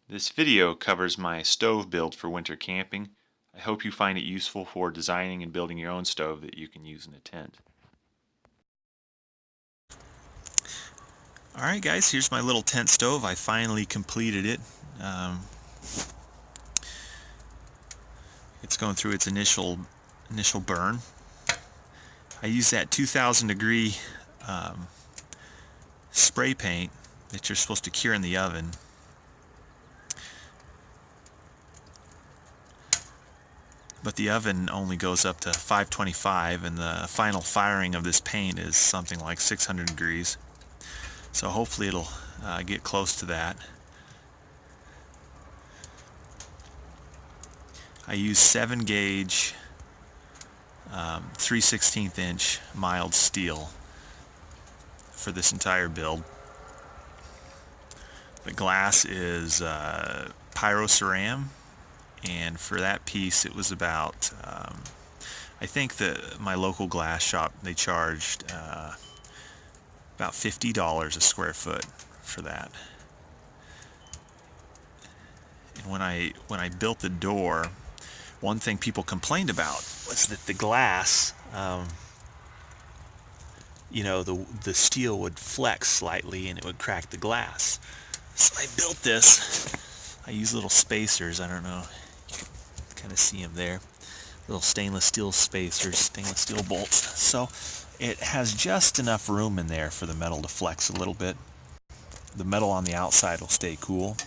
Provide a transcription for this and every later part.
This video covers my stove build for winter camping. I hope you find it useful for designing and building your own stove that you can use in a tent. Alright guys, here's my little tent stove. I finally completed it. It's going through its initial burn. I use that 2000 degree spray paint that you're supposed to cure in the oven. But the oven only goes up to 525, and the final firing of this paint is something like 600 degrees. So hopefully it'll get close to that. I use 7 gauge 3/16 inch mild steel for this entire build. The glass is pyroceram, and for that piece it was about I think that my local glass shop, they charged about $50 a square foot for that. And when I built the door, one thing people complained about was that the glass, you know, the steel would flex slightly and it would crack the glass. So I built this. I use little spacers. I don't know, you can kind of see them there. Little stainless steel spacers, stainless steel bolts. So it has just enough room in there for the metal to flex a little bit. The metal on the outside will stay cool,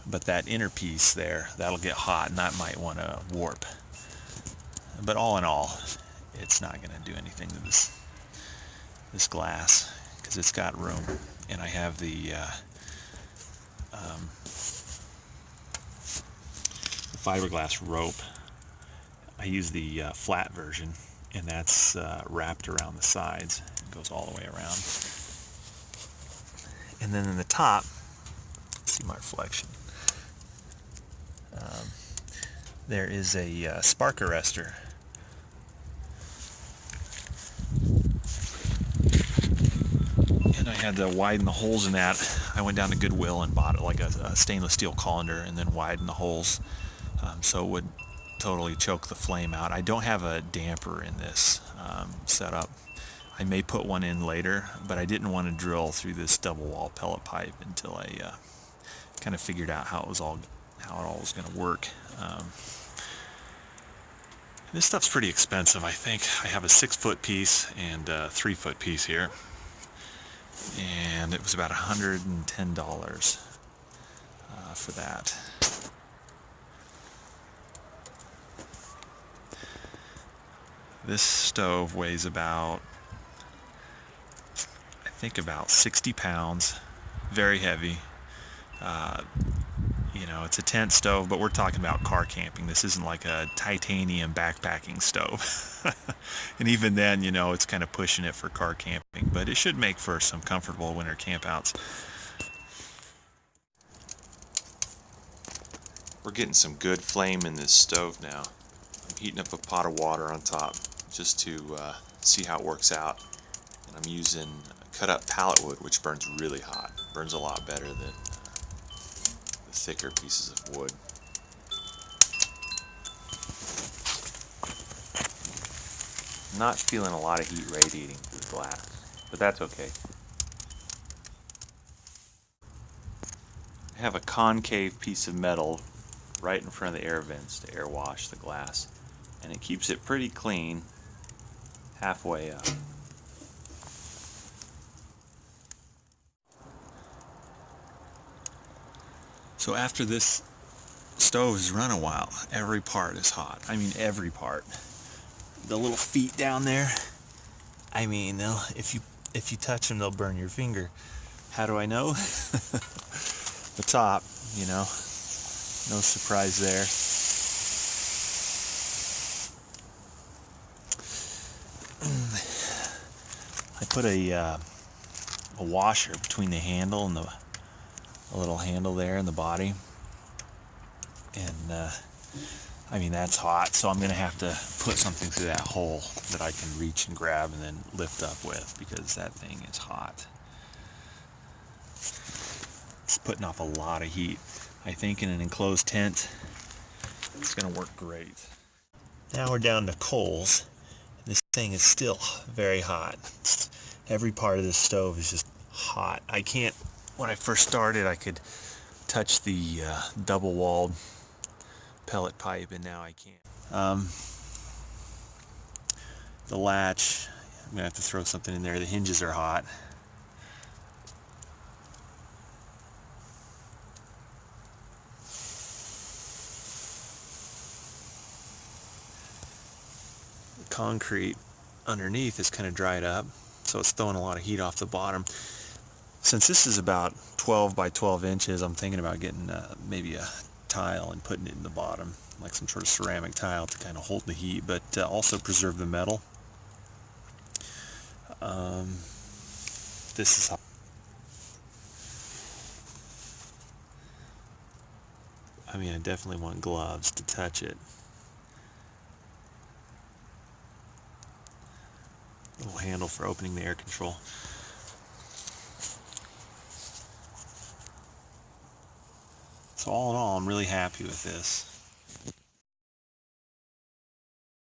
but that inner piece there, that'll get hot and that might want to warp. But all in all, it's not going to do anything to this glass because it's got room. And I have the fiberglass rope. I use the flat version, and that's wrapped around the sides. It goes all the way around. And then in the top, see my reflection, there is a spark arrestor. And I had to widen the holes in that. I went down to Goodwill and bought like a stainless steel colander and then widened the holes so it would totally choke the flame out. I don't have a damper in this setup. I may put one in later, but I didn't want to drill through this double wall pellet pipe until I kind of figured out how it all was going to work. This stuff's pretty expensive. I think I have a 6-foot piece and a 3-foot piece here, and it was about $110 for that. This stove weighs about, I think about 60 pounds, very heavy. You know, it's a tent stove, but we're talking about car camping. This isn't like a titanium backpacking stove. And even then, you know, it's kind of pushing it for car camping, but it should make for some comfortable winter campouts. We're getting some good flame in this stove now. I'm heating up a pot of water on top just to see how it works out. And I'm using cut up pallet wood, which burns really hot. Burns a lot better than the thicker pieces of wood. I'm not feeling a lot of heat radiating through the glass, but that's okay. I have a concave piece of metal right in front of the air vents to air wash the glass, and it keeps it pretty clean halfway up. So after this stove has run a while, every part is hot. I mean, every part. The little feet down there, I mean, if you touch them, they'll burn your finger. How do I know? The top, you know, no surprise there. I put a washer between the handle and a little handle there in the body, and I mean, that's hot, so I'm going to have to put something through that hole that I can reach and grab and then lift up with, because that thing is hot. It's putting off a lot of heat. I think in an enclosed tent, it's going to work great. Now we're down to coals. This thing is still very hot. Every part of this stove is just hot. I can't, when I first started, I could touch the double-walled pellet pipe, and now I can't. The latch, I'm gonna have to throw something in there. The hinges are hot. The concrete underneath is kind of dried up, so it's throwing a lot of heat off the bottom. Since this is about 12 by 12 inches, I'm thinking about getting maybe a tile and putting it in the bottom, like some sort of ceramic tile to kind of hold the heat, but also preserve the metal. This is how I mean, I definitely want gloves to touch it. Little handle for opening the air control. So all in all, I'm really happy with this.